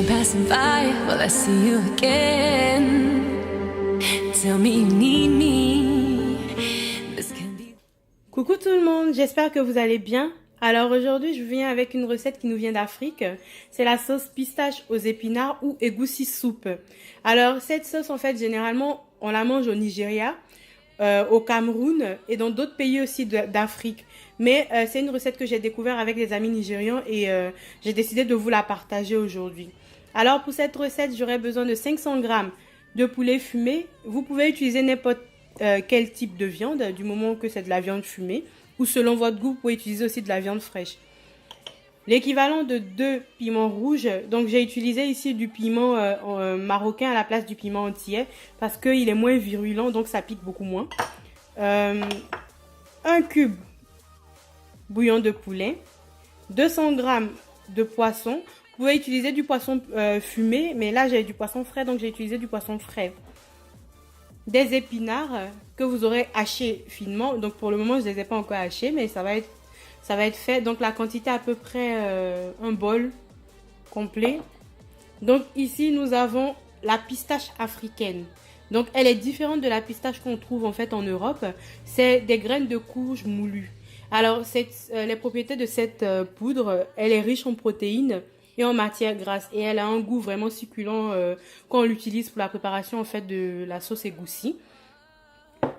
time passing by, will I see you again? Tell me you need me. This can be... Coucou tout le monde, j'espère que vous allez bien. Alors aujourd'hui, je viens avec une recette qui nous vient d'Afrique. C'est la sauce pistache aux épinards ou egusi soup. Alors cette sauce, en fait, généralement, on la mange au Nigeria, au Cameroun et dans d'autres pays aussi d'Afrique. Mais c'est une recette que j'ai découverte avec des amis nigérians et j'ai décidé de vous la partager aujourd'hui. Alors pour cette recette, j'aurai besoin de 500 grammes de poulet fumé. Vous pouvez utiliser n'importe quel type de viande, du moment que c'est de la viande fumée. Ou selon votre goût, vous pouvez utiliser aussi de la viande fraîche. L'équivalent de 2 piments rouges. Donc j'ai utilisé ici du piment marocain à la place du piment antillais parce qu'il est moins virulent, donc ça pique beaucoup moins. Un cube bouillon de poulet, 200 grammes de poisson. Vous pouvez utiliser du poisson fumé, mais là j'ai du poisson frais, donc j'ai utilisé du poisson frais. Des épinards que vous aurez hachés finement. Donc pour le moment, je ne les ai pas encore hachés, mais ça va être fait. Donc la quantité à peu près un bol complet. Donc ici, nous avons la pistache africaine. Donc elle est différente de la pistache qu'on trouve en fait en Europe. C'est des graines de courge moulues. Alors les propriétés de cette poudre, elle est riche en protéines et en matière grasse. Et elle a un goût vraiment succulent quand on l'utilise pour la préparation en fait de la sauce egusi.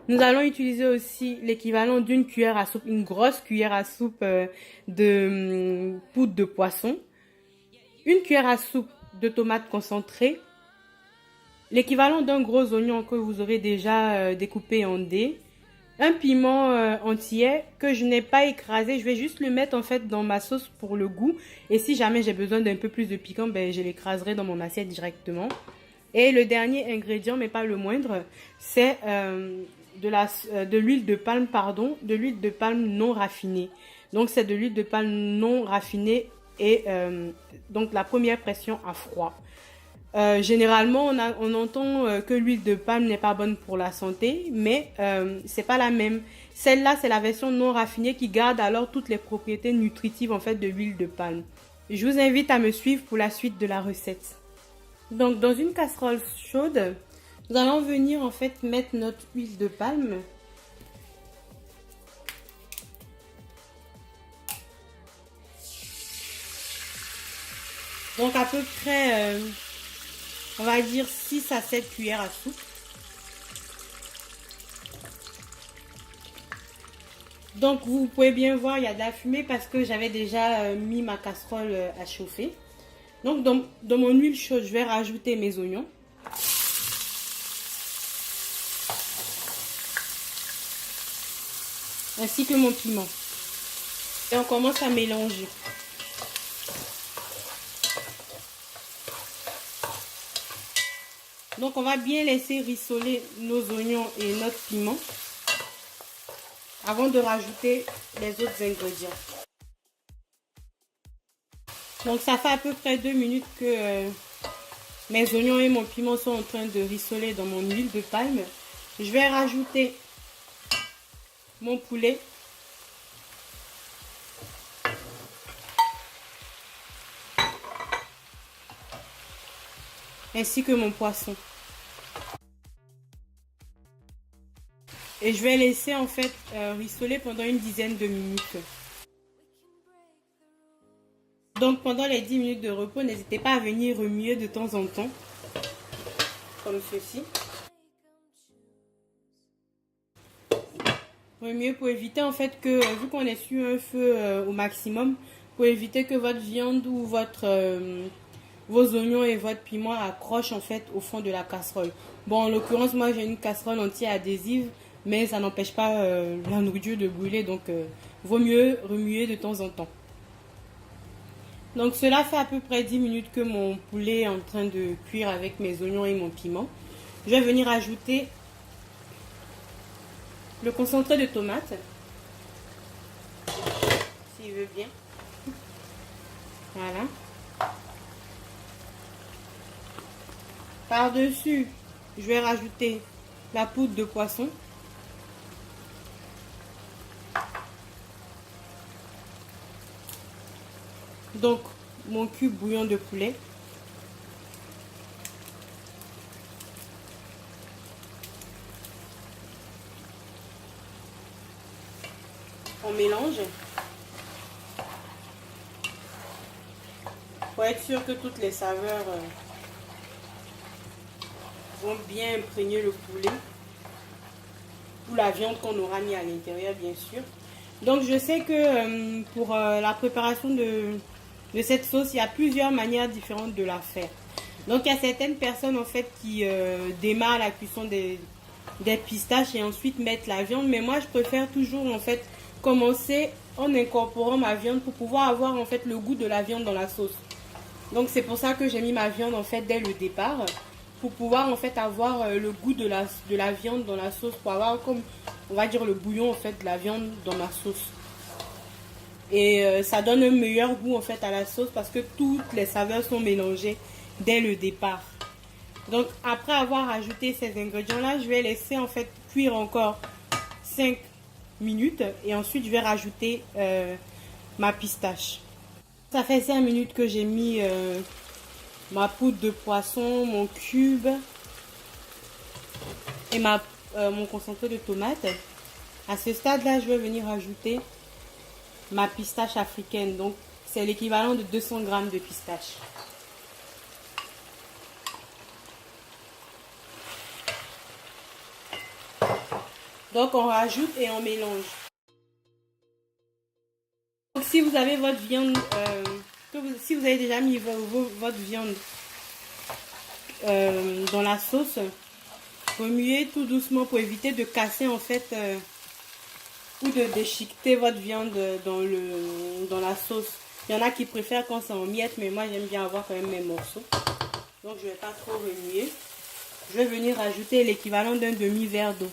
Nous allons utiliser aussi l'équivalent d'une cuillère à soupe, une grosse cuillère à soupe de poudre de poisson. Une cuillère à soupe de tomates concentrées. L'équivalent d'un gros oignon que vous aurez déjà découpé en dés. Un piment antillais que je n'ai pas écrasé, je vais juste le mettre en fait dans ma sauce pour le goût. Et si jamais j'ai besoin d'un peu plus de piquant, ben, je l'écraserai dans mon assiette directement. Et le dernier ingrédient, mais pas le moindre, c'est de l'huile de palme, de l'huile de palme non raffinée. Donc c'est de l'huile de palme non raffinée et donc la première pression à froid. Généralement, on entend que l'huile de palme n'est pas bonne pour la santé, mais c'est pas la même. Celle-là, c'est la version non raffinée qui garde alors toutes les propriétés nutritives en fait de l'huile de palme. Je vous invite à me suivre pour la suite de la recette. Donc, dans une casserole chaude, nous allons venir en fait mettre notre huile de palme. Donc, à peu près... on va dire 6 à 7 cuillères à soupe. Donc vous pouvez bien voir, il y a de la fumée parce que j'avais déjà mis ma casserole à chauffer. Donc dans mon huile chaude, je vais rajouter mes oignons. Ainsi que mon piment. Et on commence à mélanger. Donc on va bien laisser rissoler nos oignons et notre piment avant de rajouter les autres ingrédients. Donc ça fait à peu près 2 minutes que mes oignons et mon piment sont en train de rissoler dans mon huile de palme. Je vais rajouter mon poulet. Ainsi que mon poisson. Et je vais laisser en fait rissoler pendant une dizaine de minutes. Donc pendant les 10 minutes de repos, n'hésitez pas à venir remuer de temps en temps. Comme ceci. Remuer pour éviter en fait que, vu qu'on est sur un feu au maximum, pour éviter que votre viande ou vos oignons et votre piment accrochent en fait au fond de la casserole. Bon, en l'occurrence, moi j'ai une casserole anti-adhésive, mais ça n'empêche pas la nourriture de brûler, donc vaut mieux remuer de temps en temps. Donc cela fait à peu près 10 minutes que mon poulet est en train de cuire avec mes oignons et mon piment. Je vais venir ajouter le concentré de tomate, s'il veut bien. Voilà. Par-dessus, je vais rajouter la poudre de poisson. Donc, mon cube bouillon de poulet. On mélange. Pour être sûr que toutes les saveurs vont bien imprégner le poulet ou la viande qu'on aura mis à l'intérieur, bien sûr. Donc je sais que pour la préparation de cette sauce, il y a plusieurs manières différentes de la faire. Donc il y a certaines personnes en fait qui démarrent la cuisson des pistaches et ensuite mettent la viande. Mais moi je préfère toujours en fait commencer en incorporant ma viande pour pouvoir avoir en fait le goût de la viande dans la sauce. Donc c'est pour ça que j'ai mis ma viande en fait dès le départ, pour pouvoir en fait avoir le goût de la viande dans la sauce, pour avoir comme on va dire le bouillon en fait de la viande dans ma sauce. Et ça donne un meilleur goût en fait à la sauce parce que toutes les saveurs sont mélangées dès le départ. Donc après avoir ajouté ces ingrédients là, je vais laisser en fait cuire encore 5 minutes et ensuite je vais rajouter ma pistache. Ça fait 5 minutes que j'ai mis ma poudre de poisson, mon cube et mon concentré de tomate. À ce stade-là, je vais venir ajouter ma pistache africaine. Donc, c'est l'équivalent de 200 grammes de pistache. Donc, on rajoute et on mélange. Donc, si vous avez votre viande, si vous avez déjà mis votre viande dans la sauce, remuez tout doucement pour éviter de casser en fait ou de déchiqueter votre viande dans la sauce. Il y en a qui préfèrent quand c'est en miettes, mais moi j'aime bien avoir quand même mes morceaux. Donc je ne vais pas trop remuer. Je vais venir ajouter l'équivalent d'un demi-verre d'eau.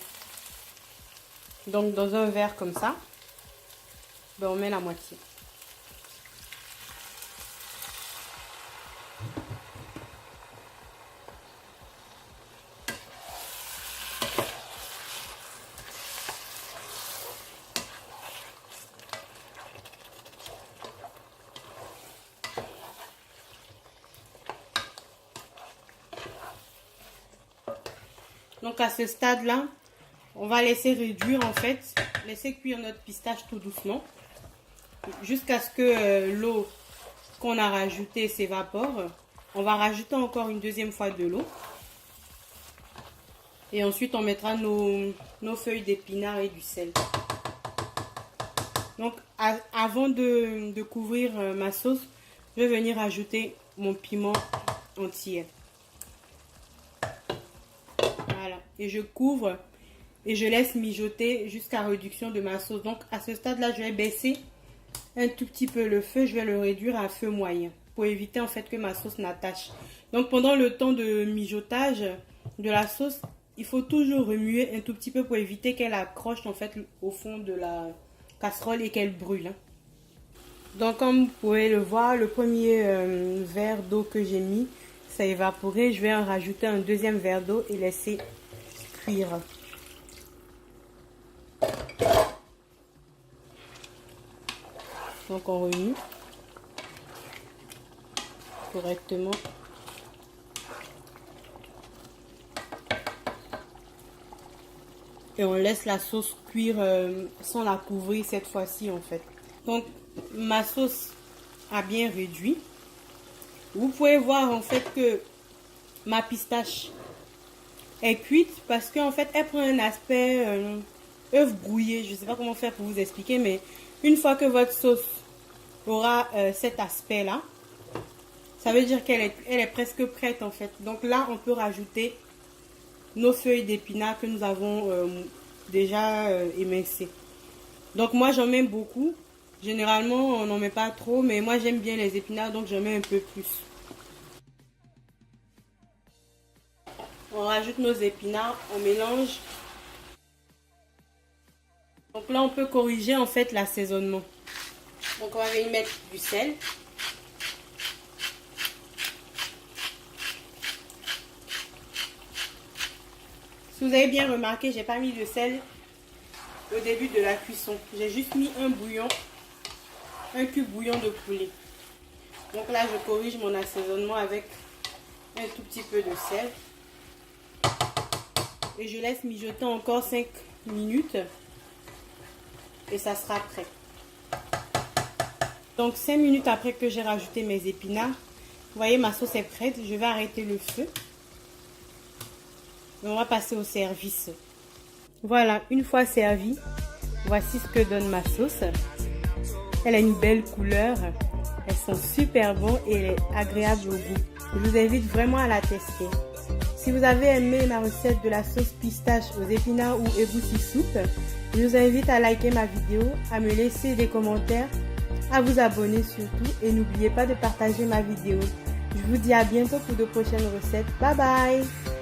Donc dans un verre comme ça, ben, on met la moitié. Donc à ce stade-là, on va laisser réduire en fait, laisser cuire notre pistache tout doucement jusqu'à ce que l'eau qu'on a rajoutée s'évapore. On va rajouter encore une deuxième fois de l'eau. Et ensuite on mettra nos feuilles d'épinards et du sel. Donc avant de couvrir ma sauce, je vais venir ajouter mon piment entier. Voilà, et je couvre et je laisse mijoter jusqu'à réduction de ma sauce. Donc à ce stade là, je vais baisser un tout petit peu le feu, je vais le réduire à feu moyen pour éviter en fait que ma sauce n'attache. Donc pendant le temps de mijotage de la sauce, il faut toujours remuer un tout petit peu pour éviter qu'elle accroche en fait au fond de la casserole et qu'elle brûle. Donc comme vous pouvez le voir, le premier verre d'eau que j'ai mis, ça a évaporé. Je vais en rajouter un deuxième verre d'eau et laisser cuire. Donc on remue correctement. Et on laisse la sauce cuire sans la couvrir cette fois-ci en fait. Donc ma sauce a bien réduit. Vous pouvez voir en fait que ma pistache est cuite parce qu'en fait elle prend un aspect œuf brouillé. Je ne sais pas comment faire pour vous expliquer, mais une fois que votre sauce aura cet aspect là, ça veut dire qu'elle est presque prête en fait. Donc là on peut rajouter nos feuilles d'épinards que nous avons déjà émincées. Donc moi j'en mets beaucoup. Généralement on n'en met pas trop, mais moi j'aime bien les épinards, donc j'en mets un peu plus. On rajoute nos épinards, on mélange. Donc là on peut corriger en fait l'assaisonnement. Donc on va venir mettre du sel. Si vous avez bien remarqué, j'ai pas mis de sel au début de la cuisson. J'ai juste mis un cube bouillon de poulet. Donc là, je corrige mon assaisonnement avec un tout petit peu de sel. Et je laisse mijoter encore 5 minutes. et ça sera prêt. Donc 5 minutes après que j'ai rajouté mes épinards, vous voyez ma sauce est prête. Je vais arrêter le feu. Et on va passer au service. Voilà, une fois servi, voici ce que donne ma sauce. Elle a une belle couleur. Elles sont super bonnes et elle est agréable au goût. Je vous invite vraiment à la tester. Si vous avez aimé ma recette de la sauce pistache aux épinards ou egusi soup, je vous invite à liker ma vidéo, à me laisser des commentaires, à vous abonner surtout et n'oubliez pas de partager ma vidéo. Je vous dis à bientôt pour de prochaines recettes. Bye bye!